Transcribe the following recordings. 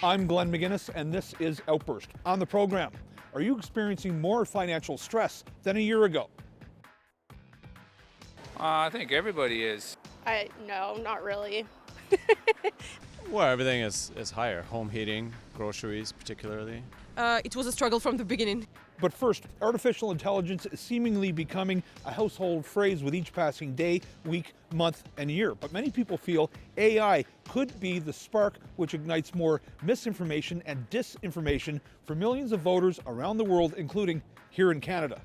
I'm Glenn McGinnis, and this is Outburst. On the program, are you experiencing more financial stress than a year ago? I think everybody is. No, not really. Well, everything is higher. Home heating, groceries particularly. It was a struggle from the beginning. But first, artificial intelligence is seemingly becoming a household phrase with each passing day, week, month, and year. But many people feel AI could be the spark which ignites more misinformation and disinformation for millions of voters around the world, including here in Canada.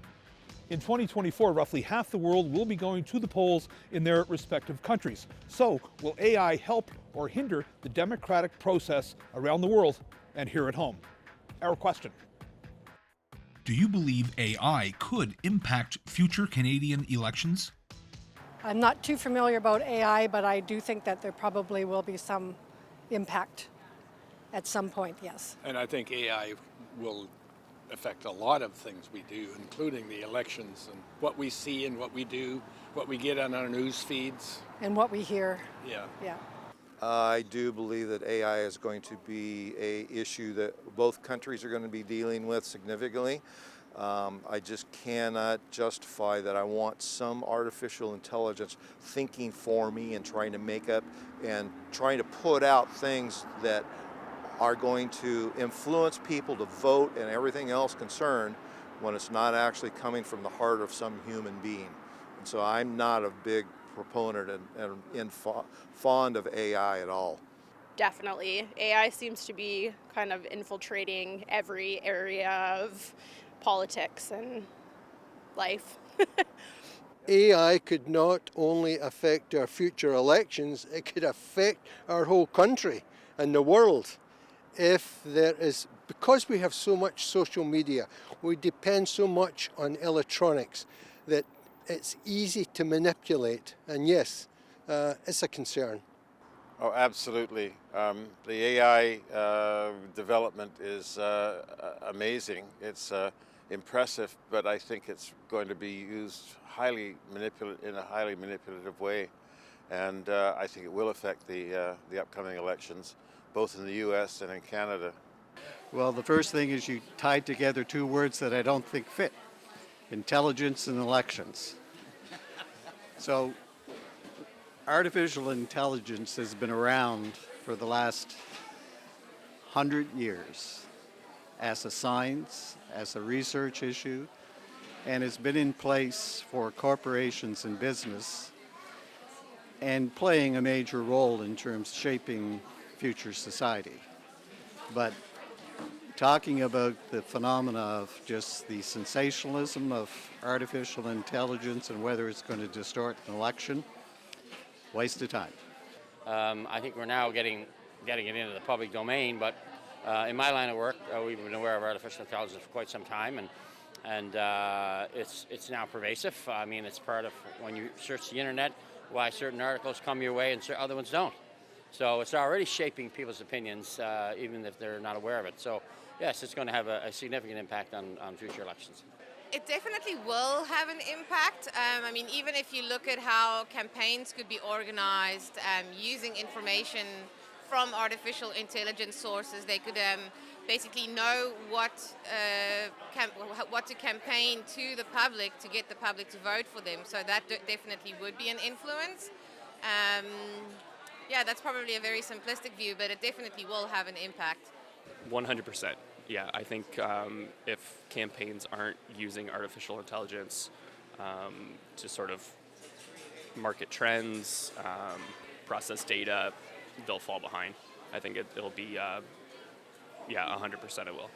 In 2024, roughly half the world will be going to the polls in their respective countries. So, will AI help or hinder the democratic process around the world and here at home? Our question. Do you believe AI could impact future Canadian elections? I'm not too familiar about AI, but I do think that there probably will be some impact at some point, yes. And I think AI will affect a lot of things we do, including the elections and what we see and what we do, what we get on our news feeds. And what we hear. Yeah. I do believe that AI is going to be an issue that both countries are going to be dealing with significantly. I just cannot justify that I want some artificial intelligence thinking for me and trying to make up and trying to put out things that are going to influence people to vote and everything else concerned when it's not actually coming from the heart of some human being. And so I'm not a big proponent and fond of AI at all. Definitely. AI seems to be kind of infiltrating every area of politics and life. AI could not only affect our future elections, it could affect our whole country and the world. If there is, because we have so much social media, we depend so much on electronics that it's easy to manipulate, and yes, it's a concern. Oh, absolutely. The AI development is amazing. It's impressive, but I think it's going to be used in a highly manipulative way, and I think it will affect the upcoming elections, both in the U.S. and in Canada. Well, the first thing is you tied together two words that I don't think fit: intelligence and elections. So artificial intelligence has been around for the last 100 years as a science, as a research issue, and it's been in place for corporations and business and playing a major role in terms of shaping future society. But talking about the phenomena of just the sensationalism of artificial intelligence and whether it's going to distort an election, waste of time. I think we're now getting it into the public domain, but in my line of work, we've been aware of artificial intelligence for quite some time, and it's now pervasive. I mean, it's part of when you search the internet, why certain articles come your way and other ones don't. So it's already shaping people's opinions, even if they're not aware of it. So yes, it's going to have a significant impact on future elections. It definitely will have an impact. I mean, even if you look at how campaigns could be organized using information from artificial intelligence sources, they could basically know what to campaign to the public to get the public to vote for them. So that definitely would be an influence. Yeah, that's probably a very simplistic view, but it definitely will have an impact. 100%. Yeah, I think if campaigns aren't using artificial intelligence to sort of market trends, process data, they'll fall behind. I think it'll be, 100% it will.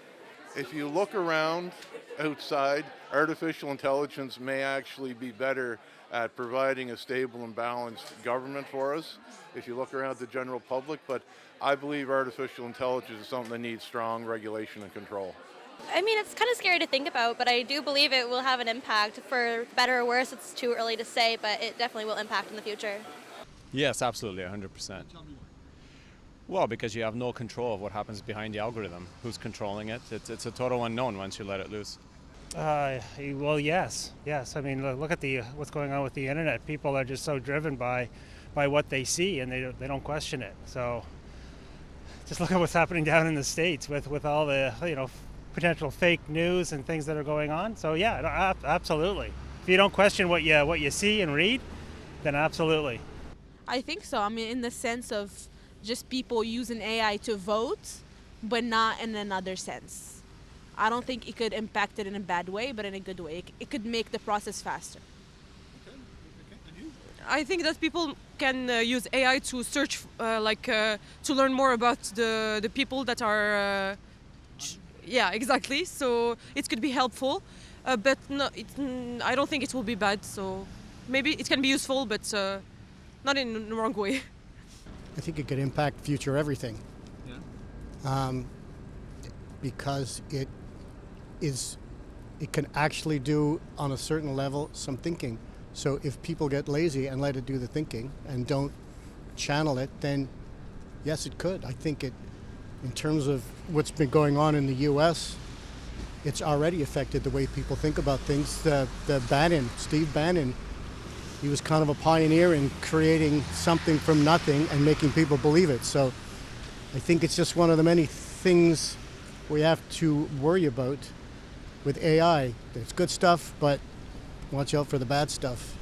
If you look around outside, artificial intelligence may actually be better at providing a stable and balanced government for us if you look around the general public, but I believe artificial intelligence is something that needs strong regulation and control. I mean, it's kind of scary to think about, but I do believe it will have an impact. For better or worse, it's too early to say, but it definitely will impact in the future. Yes, absolutely, 100%. Well, because you have no control of what happens behind the algorithm. Who's controlling it? It's a total unknown once you let it loose. Well, yes. I mean, look at what's going on with the internet. People are just so driven by what they see, and they don't question it. So just look at what's happening down in the States with all the potential fake news and things that are going on. So yeah, absolutely. If you don't question what you see and read, then absolutely. I think so. I mean, in the sense of just people using AI to vote, but not in another sense. I don't think it could impact it in a bad way, but in a good way. It could make the process faster. I think that people can use AI to search, to learn more about the people that are. Yeah, exactly. So it could be helpful, but no, I don't think it will be bad. So maybe it can be useful, but not in the wrong way. I think it could impact future everything. Yeah. Because it can actually do on a certain level some thinking. So if people get lazy and let it do the thinking and don't channel it, then yes, it could. I think it, in terms of what's been going on in the U.S., it's already affected the way people think about things. Steve Bannon, he was kind of a pioneer in creating something from nothing and making people believe it. So I think it's just one of the many things we have to worry about with AI. There's good stuff, but watch out for the bad stuff.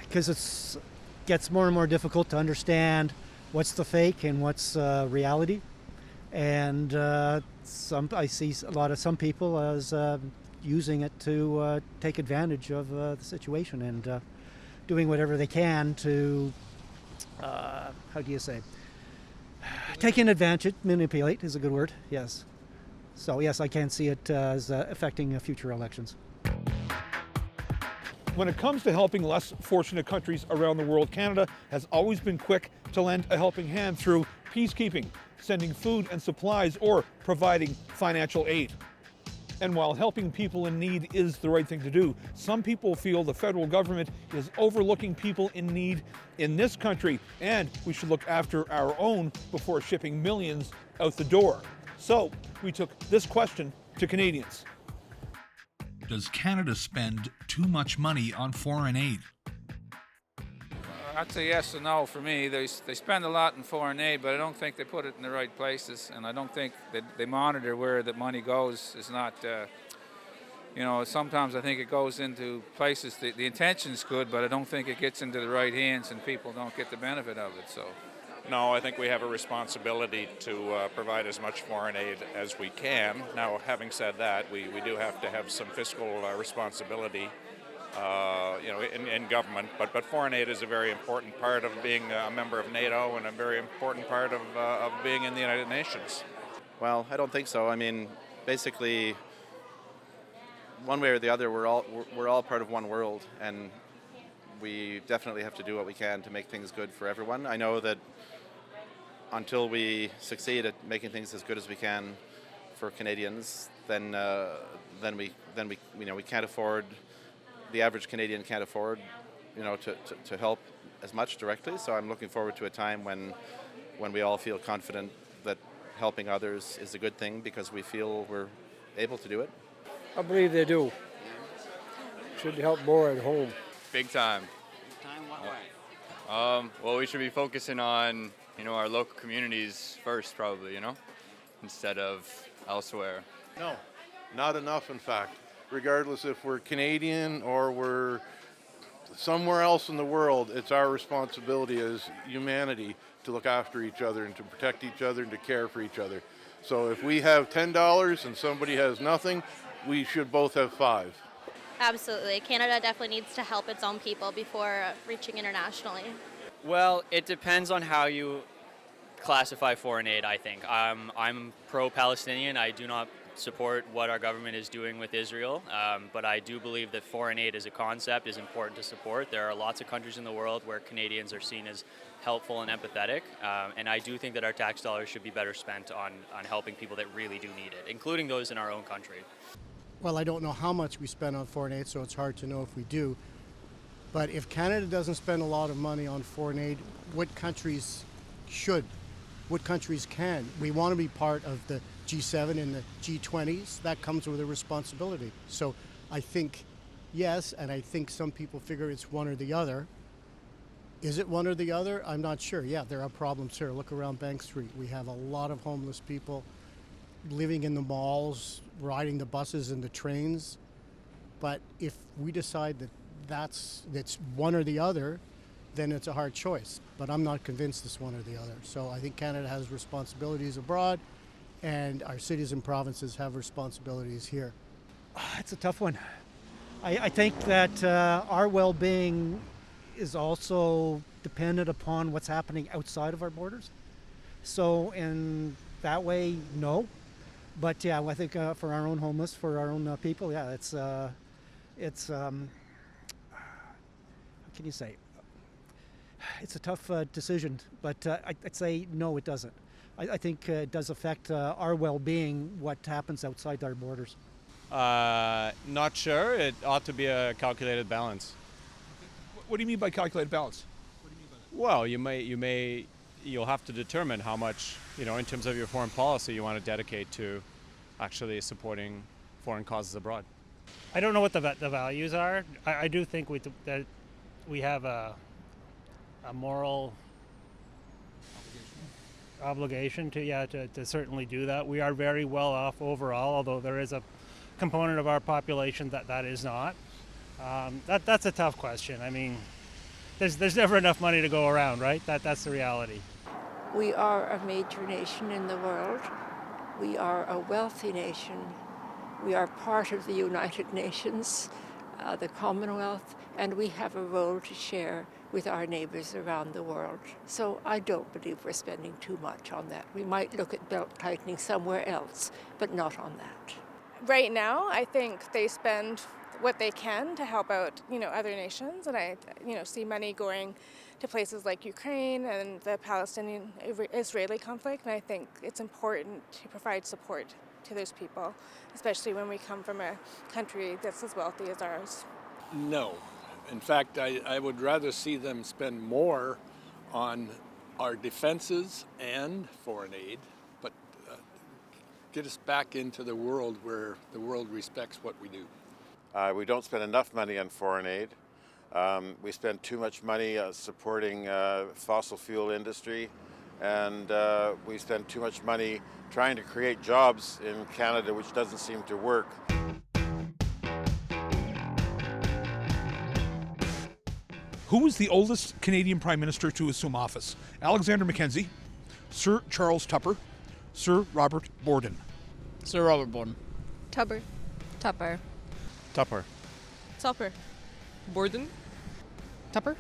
Because it gets more and more difficult to understand what's the fake and what's reality. And I see some people as using it to take advantage of the situation and doing whatever they can to, taking advantage, manipulate is a good word, yes. So yes, I can see it as affecting future elections. When it comes to helping less fortunate countries around the world, Canada has always been quick to lend a helping hand through peacekeeping, sending food and supplies, or providing financial aid. And while helping people in need is the right thing to do, some people feel the federal government is overlooking people in need in this country, and we should look after our own before shipping millions out the door. So we took this question to Canadians. Does Canada spend too much money on foreign aid? I'd say yes and no for me. They spend a lot in foreign aid, but I don't think they put it in the right places, and I don't think that they monitor where the money goes. Is not, sometimes I think it goes into places, the intention's good, but I don't think it gets into the right hands and people don't get the benefit of it. So. No, I think we have a responsibility to provide as much foreign aid as we can. Now, having said that, we do have to have some fiscal responsibility, in government. But foreign aid is a very important part of being a member of NATO and a very important part of being in the United Nations. Well, I don't think so. I mean, basically, one way or the other, we're all part of one world, and we definitely have to do what we can to make things good for everyone. I know that until we succeed at making things as good as we can for Canadians, then we can't afford. The average Canadian can't afford, to help as much directly. So I'm looking forward to a time when we all feel confident that helping others is a good thing because we feel we're able to do it. I believe they do. Should help more at home. Big time. Big time, what way? Well, we should be focusing on, our local communities first, probably, instead of elsewhere. No, not enough, in fact. Regardless if we're Canadian or we're somewhere else in the world, it's our responsibility as humanity to look after each other and to protect each other and to care for each other. So if we have $10 and somebody has nothing, we should both have $5. Absolutely. Canada definitely needs to help its own people before reaching internationally. Well, it depends on how you classify foreign aid, I think. I'm pro-Palestinian. I do not support what our government is doing with Israel, but I do believe that foreign aid as a concept is important to support. There are lots of countries in the world where Canadians are seen as helpful and empathetic, and I do think that our tax dollars should be better spent on helping people that really do need it, including those in our own country. Well, I don't know how much we spend on foreign aid, so it's hard to know if we do. But if Canada doesn't spend a lot of money on foreign aid, what countries should? What countries can? We want to be part of the G7 and the G20s. That comes with a responsibility. So I think yes, and I think some people figure it's one or the other. Is it one or the other? I'm not sure. Yeah, there are problems here. Look around Bank Street. We have a lot of homeless people living in the malls, riding the buses and the trains. But if we decide that that's one or the other, then it's a hard choice. But I'm not convinced it's one or the other. So I think Canada has responsibilities abroad, and our cities and provinces have responsibilities here. It's a tough one. I think that our well-being is also dependent upon what's happening outside of our borders. So in that way, no. But yeah, I think for our own homeless, for our own people, yeah, it's how can you say? It's a tough decision, but I'd say no, it doesn't. I think it does affect our well-being, what happens outside our borders. Not sure. It ought to be a calculated balance. What do you mean by calculated balance? Well, you'll have to determine how much, in terms of your foreign policy, you want to dedicate to actually supporting foreign causes abroad. I don't know what the values are. I do think that we have a moral obligation to certainly do that. We are very well off overall, although there is a component of our population that is not. That's a tough question. I mean, there's never enough money to go around, right? That's the reality. We are a major nation in the world. We are a wealthy nation. We are part of the United Nations, the Commonwealth, and we have a role to share with our neighbors around the world. So I don't believe we're spending too much on that. We might look at belt tightening somewhere else, but not on that. Right now, I think they spend what they can to help out, other nations, and I, see money going to places like Ukraine and the Palestinian-Israeli conflict, and I think it's important to provide support to those people, especially when we come from a country that's as wealthy as ours. No. In fact, I would rather see them spend more on our defenses and foreign aid, but get us back into the world where the world respects what we do. We don't spend enough money on foreign aid. We spend too much money supporting fossil fuel industry, and we spend too much money trying to create jobs in Canada, which doesn't seem to work. Who was the oldest Canadian Prime Minister to assume office? Alexander Mackenzie, Sir Charles Tupper, Sir Robert Borden. Sir Robert Borden. Tupper. Tupper. Tupper. Borden. Tupper?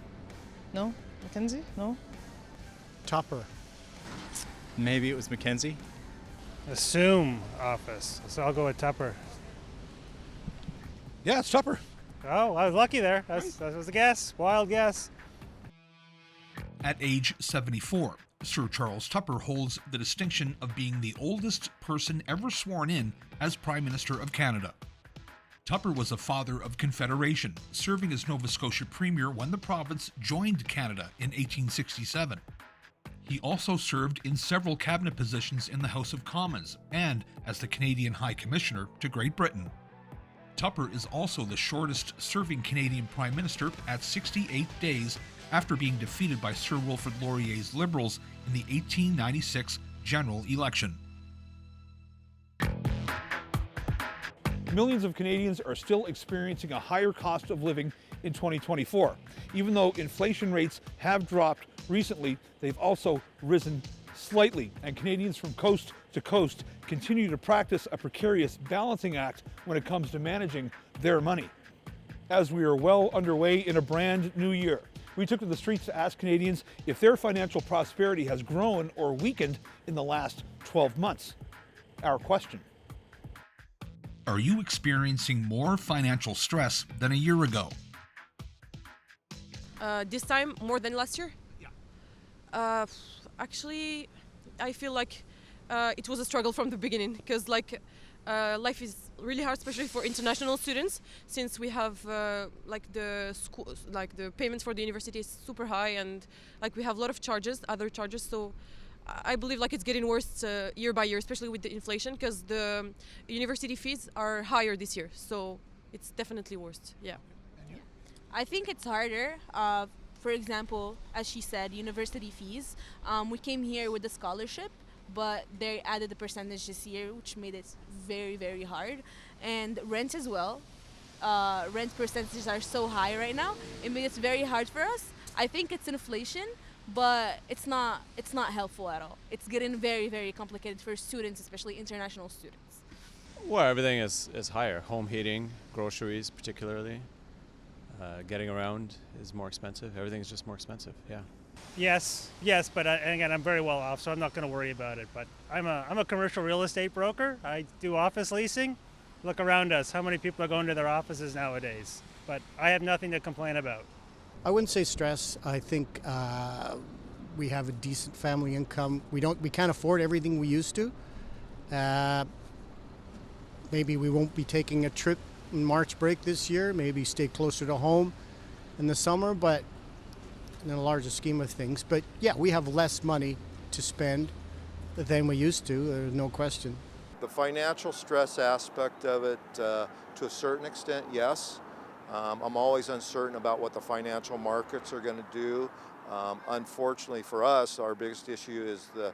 No? Mackenzie? No? Tupper. Maybe it was Mackenzie. Assume office. So I'll go with Tupper. Yeah, it's Tupper. Oh, I was lucky there. That was a guess. Wild guess. At age 74, Sir Charles Tupper holds the distinction of being the oldest person ever sworn in as Prime Minister of Canada. Tupper was a father of Confederation, serving as Nova Scotia Premier when the province joined Canada in 1867. He also served in several cabinet positions in the House of Commons and as the Canadian High Commissioner to Great Britain. Tupper is also the shortest serving Canadian Prime Minister at 68 days after being defeated by Sir Wilfrid Laurier's Liberals in the 1896 general election. Millions of Canadians are still experiencing a higher cost of living in 2024. Even though inflation rates have dropped recently, they've also risen slightly, and Canadians from coast to coast continue to practice a precarious balancing act when it comes to managing their money. As we are well underway in a brand new year, we took to the streets to ask Canadians if their financial prosperity has grown or weakened in the last 12 months. Our question: Are you experiencing more financial stress than a year ago? This time more than last year? Yeah. Actually, I feel like it was a struggle from the beginning because life is really hard, especially for international students, since we have the payments for the university is super high, and we have a lot of other charges. So I believe it's getting worse year by year, especially with the inflation, because the university fees are higher this year. So it's definitely worse. Yeah. I think it's harder for example, as she said, university fees. We came here with a scholarship, but they added the percentage this year, which made it very, very hard. And rent as well. Rent percentages are so high right now. It made it very hard for us. I think it's inflation, but it's not helpful at all. It's getting very, very complicated for students, especially international students. Well, everything is higher. Home heating, groceries particularly. Getting around is more expensive. Everything's just more expensive, yeah. Yes, but and again, I'm very well off, so I'm not going to worry about it. But I'm a commercial real estate broker. I do office leasing. Look around us. How many people are going to their offices nowadays? But I have nothing to complain about. I wouldn't say stress. I think we have a decent family income. We can't afford everything we used to. Maybe we won't be taking a trip in March break this year. Maybe stay closer to home in the summer, but in the larger scheme of things. But yeah, we have less money to spend than we used to. There's no question. The financial stress aspect of it, to a certain extent, yes. I'm always uncertain about what the financial markets are going to do. Unfortunately for us, our biggest issue is the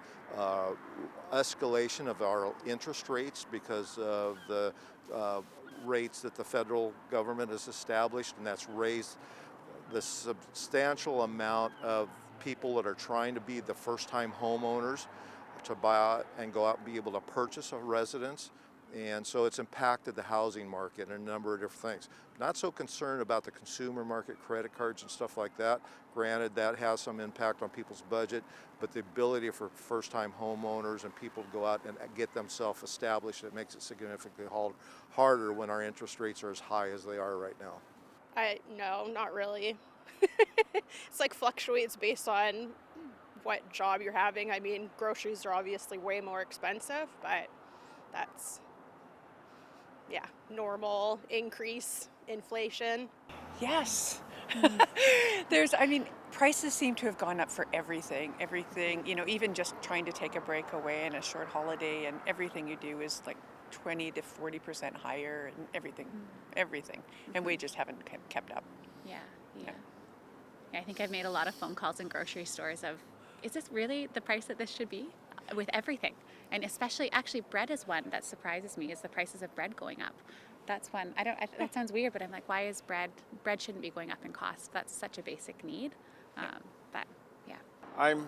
escalation of our interest rates because of the rates that the federal government has established, and that's raised the substantial amount of people that are trying to be the first-time homeowners to buy and go out and be able to purchase a residence. And so it's impacted the housing market and a number of different things. Not so concerned about the consumer market, credit cards and stuff like that. Granted, that has some impact on people's budget, but the ability for first-time homeowners and people to go out and get themselves established, it makes it significantly harder when our interest rates are as high as they are right now. No, not really. It's like fluctuates based on what job you're having. I mean, groceries are obviously way more expensive, but that's, yeah, normal increase, inflation. Yes. Prices seem to have gone up for everything, even just trying to take a break away and a short holiday, and everything you do is like 20 to 40% higher and everything. And we just haven't kept up. Yeah. I think I've made a lot of phone calls in grocery stores of, is this really the price that this should be? With everything. And especially, actually, bread is one that surprises me, is the prices of bread going up. That's one, that sounds weird, but I'm like, why is bread shouldn't be going up in cost? That's such a basic need. But yeah. I'm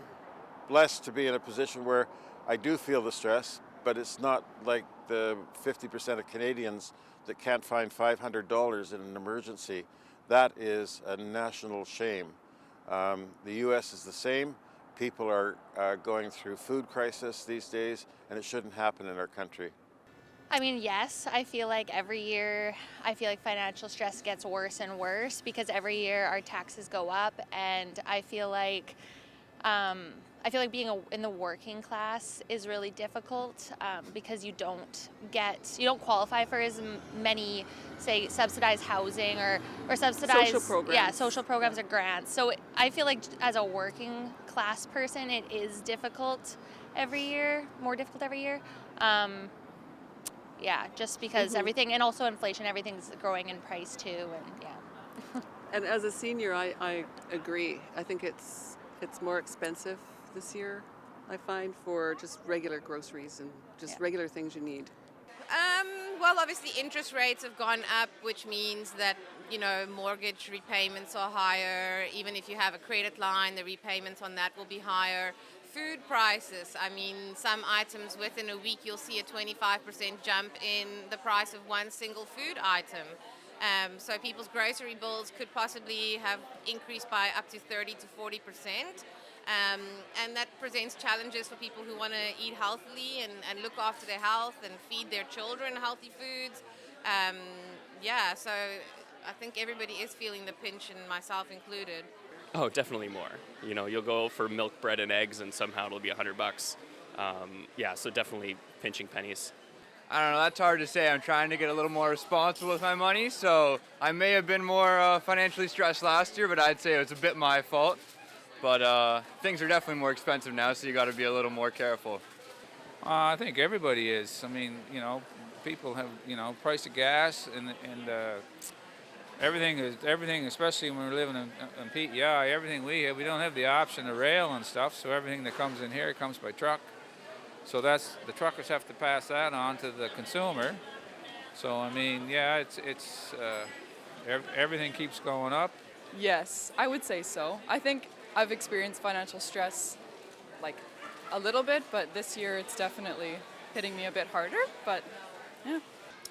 blessed to be in a position where I do feel the stress, but it's not like the 50% of Canadians that can't find $500 in an emergency. That is a national shame. The U.S. is the same. People are going through food crisis these days, and it shouldn't happen in our country. I mean, yes, I feel like every year, financial stress gets worse and worse because every year our taxes go up, and I feel like being in the working class is really difficult because you don't qualify for as many, say, subsidized housing or subsidized social programs. Yeah, social programs or grants. So I feel like as a working class person, it is difficult every year, more difficult every year. Just because everything, and also inflation, everything's growing in price too, and yeah. And as a senior, I agree. I think it's more expensive this year, I find, for just regular groceries and just regular things you need. Well, obviously interest rates have gone up, which means that, mortgage repayments are higher. Even if you have a credit line, the repayments on that will be higher. Food prices, some items within a week you'll see a 25% jump in the price of one single food item. So people's grocery bills could possibly have increased by up to 30 to 40%. And that presents challenges for people who want to eat healthily and look after their health and feed their children healthy foods. So I think everybody is feeling the pinch, and myself included. Oh, definitely more. You'll go for milk, bread, and eggs, and somehow it'll be $100. So definitely pinching pennies. I don't know, that's hard to say. I'm trying to get a little more responsible with my money, so I may have been more financially stressed last year, but I'd say it was a bit my fault. But things are definitely more expensive now, so you got to be a little more careful. I think everybody is. People have, price of gas and Everything, especially when we're living in PEI, everything we have, we don't have the option of rail and stuff, so everything that comes in here comes by truck. So that's, the truckers have to pass that on to the consumer. So I mean, yeah, everything keeps going up. Yes, I would say so. I think I've experienced financial stress like a little bit, but this year it's definitely hitting me a bit harder, but yeah.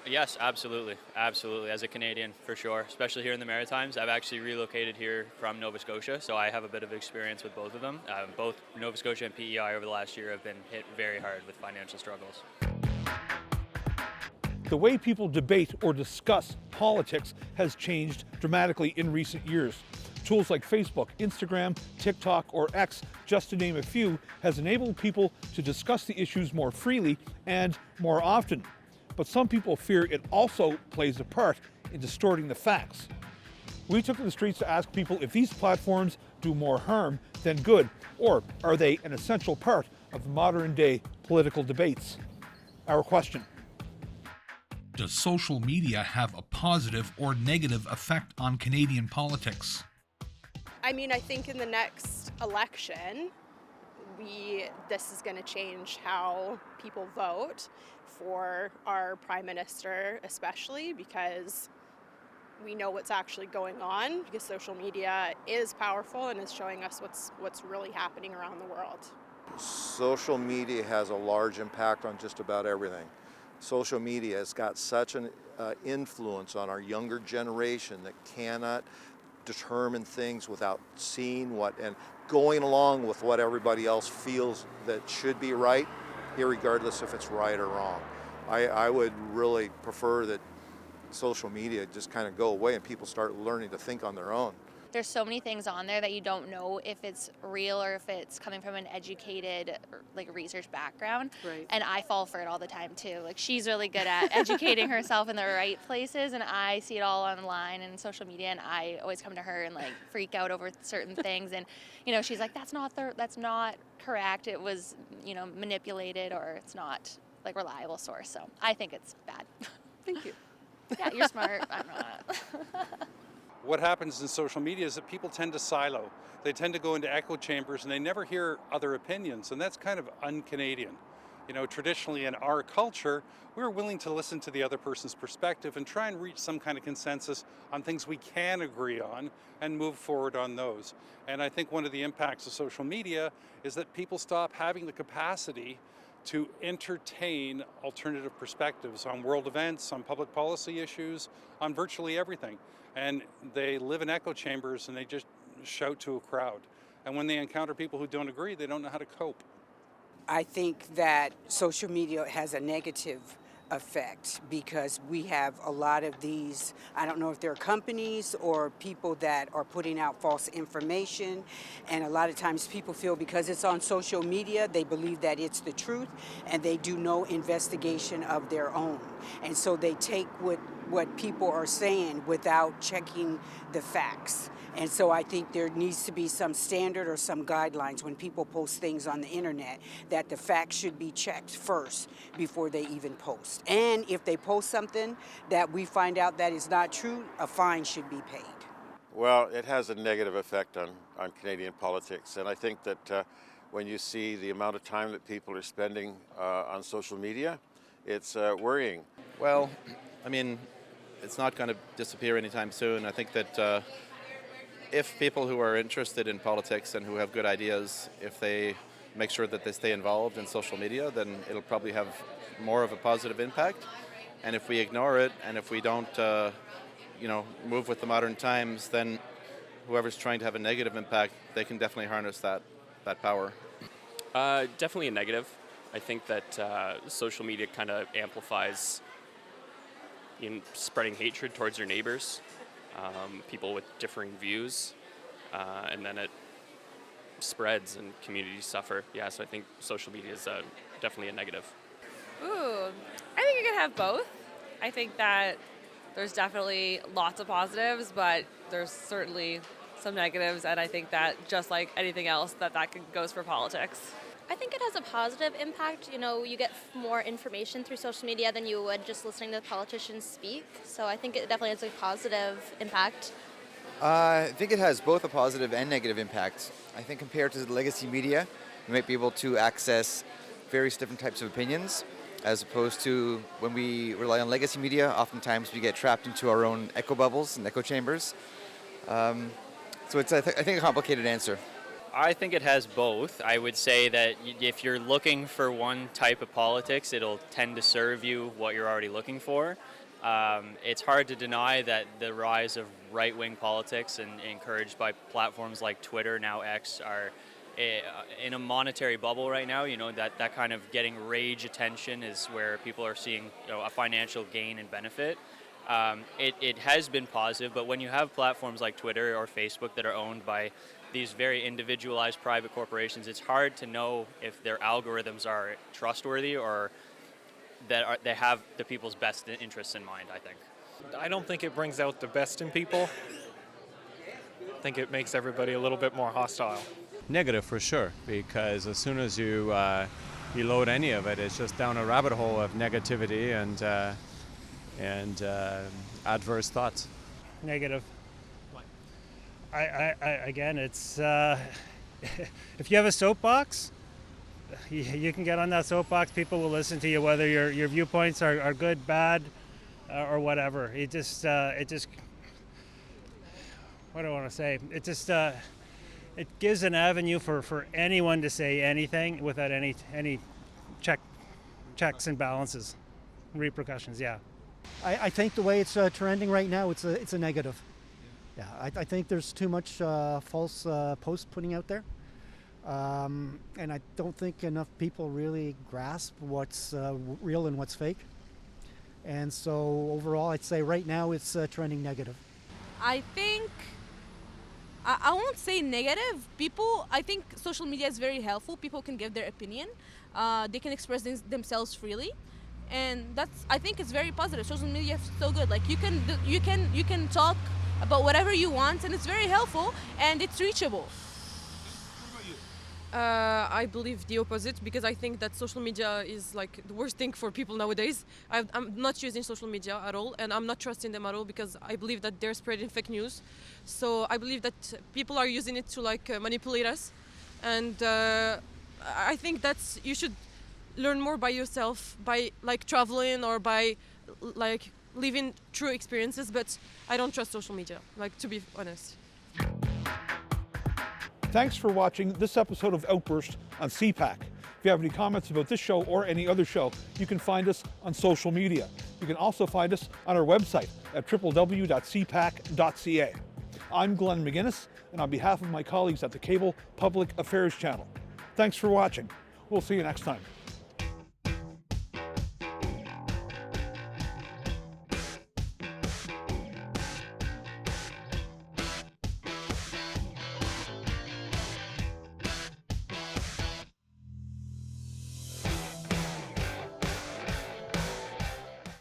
Yes, absolutely. Absolutely. As a Canadian, for sure, especially here in the Maritimes. I've actually relocated here from Nova Scotia, so I have a bit of experience with both of them. Both Nova Scotia and PEI over the last year have been hit very hard with financial struggles. The way people debate or discuss politics has changed dramatically in recent years. Tools like Facebook, Instagram, TikTok, or X, just to name a few, has enabled people to discuss the issues more freely and more often. But some people fear it also plays a part in distorting the facts. We took to the streets to ask people if these platforms do more harm than good, or are they an essential part of modern day political debates? Our question: does social media have a positive or negative effect on Canadian politics? I mean, I think in the next election, this is going to change how people vote for our Prime Minister, especially because we know what's actually going on, because social media is powerful and is showing us what's really happening around the world. Social media has a large impact on just about everything. Social media has got such an influence on our younger generation that cannot determine things without seeing what and going along with what everybody else feels that should be right, irregardless if it's right or wrong. I would really prefer that social media just kind of go away and people start learning to think on their own. There's so many things on there that you don't know if it's real or if it's coming from an educated, like, research background. Right. And I fall for it all the time too. Like, she's really good at educating herself in the right places, and I see it all online and social media, and I always come to her and like freak out over certain things. And she's like, that's not correct. It was manipulated, or it's not like reliable source. So I think it's bad. Thank you. Yeah, you're smart. I'm not. What happens in social media is that people tend to silo. They tend to go into echo chambers and they never hear other opinions, and that's kind of un-Canadian. Traditionally in our culture, we're willing to listen to the other person's perspective and try and reach some kind of consensus on things we can agree on and move forward on those. And I think one of the impacts of social media is that people stop having the capacity to entertain alternative perspectives on world events, on public policy issues, on virtually everything. And they live in echo chambers and they just shout to a crowd. And when they encounter people who don't agree, they don't know how to cope. I think that social media has a negative effect because we have a lot of these, I don't know if they're companies or people that are putting out false information, and a lot of times people feel because it's on social media, they believe that it's the truth, and they do no investigation of their own. And so they take what people are saying without checking the facts. And so I think there needs to be some standard or some guidelines when people post things on the internet that the facts should be checked first before they even post. And if they post something that we find out that is not true, a fine should be paid. Well, it has a negative effect on Canadian politics, and I think that when you see the amount of time that people are spending on social media, it's worrying. Well, I mean, it's not going to disappear anytime soon. I think that if people who are interested in politics and who have good ideas, if they make sure that they stay involved in social media, then it'll probably have more of a positive impact. And if we ignore it, and if we don't, move with the modern times, then whoever's trying to have a negative impact, they can definitely harness that power. Definitely a negative. I think that social media kind of amplifies spreading hatred towards your neighbors, people with differing views, and then it spreads and communities suffer. Yeah, so I think social media is definitely a negative. Ooh, I think you can have both. I think that there's definitely lots of positives, but there's certainly some negatives, and I think that just like anything else, that goes for politics. I think it has a positive impact. You know, you get more information through social media than you would just listening to politicians speak. So I think it definitely has a positive impact. I think it has both a positive and negative impact. I think compared to the legacy media, we might be able to access various different types of opinions, as opposed to when we rely on legacy media, oftentimes we get trapped into our own echo bubbles and echo chambers. So it's, I think, a complicated answer. I think it has both. I would say that if you're looking for one type of politics, it'll tend to serve you what you're already looking for. It's hard to deny that the rise of right-wing politics and encouraged by platforms like Twitter, now X, are in a monetary bubble right now. You know, that kind of getting rage attention is where people are seeing, you know, a financial gain and benefit. It has been positive, but when you have platforms like Twitter or Facebook that are owned by these very individualized private corporations, it's hard to know if their algorithms are trustworthy or that they have the people's best interests in mind, I think. I don't think it brings out the best in people. I think it makes everybody a little bit more hostile. Negative for sure, because as soon as you load any of it, it's just down a rabbit hole of negativity and adverse thoughts. Negative. Again, it's if you have a soapbox, you can get on that soapbox. People will listen to you, whether your viewpoints are good, bad, or whatever. It just what do I want to say? It just it gives an avenue for anyone to say anything without any checks and balances, repercussions. Yeah. I think the way it's trending right now, it's a negative. Yeah, I think there's too much false posts putting out there. And I don't think enough people really grasp what's real and what's fake. And so overall, I'd say right now it's trending negative. I think, I won't say negative. I think social media is very helpful. People can give their opinion. They can express themselves freely. And I think it's very positive. Social media is so good. Like you can talk about whatever you want, and it's very helpful and it's reachable. I believe the opposite, because I think that social media is like the worst thing for people nowadays. I'm not using social media at all, and I'm not trusting them at all, because I believe that they're spreading fake news. So I believe that people are using it to manipulate us, and I think that you should learn more by yourself, by traveling or by living true experiences. But I don't trust social media, to be honest. Thanks for watching this episode of Outburst on CPAC. If you have any comments about this show or any other show, you can find us on social media. You can also find us on our website at www.cpac.ca. I'm Glenn McGuinness, and on behalf of my colleagues at the Cable Public Affairs Channel, thanks for watching. We'll see you next time.